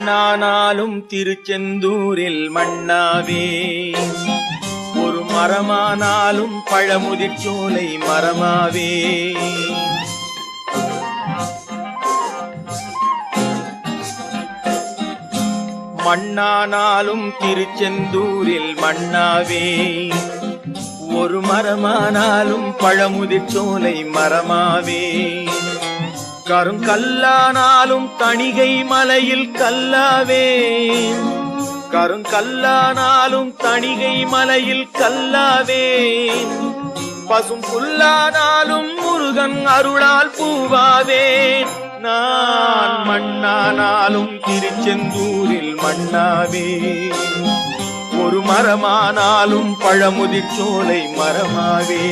நானாலும் திருச்செந்தூரில் மண்ணாவே, ஒரு மரமானாலும் பழமுதிர்ச்சோலை மரமாவே. மண்ணானாலும் திருச்செந்தூரில் மண்ணாவே, ஒரு மரமானாலும் பழமுதிர்ச்சோலை மரமாவே. கருங்கல்லானாலும் தணிகை மலையில் கல்லாவே, கருங்கல்லானாலும் தணிகை மலையில் கல்லாவே. பசும் புல்லானாலும் முருகன் அருளால் பூவாவே. நான் மண்ணானாலும் திருச்செந்தூரில் மண்ணாவே, ஒரு மரமானாலும் பழமுதிர்ச்சோலை மரமாவே.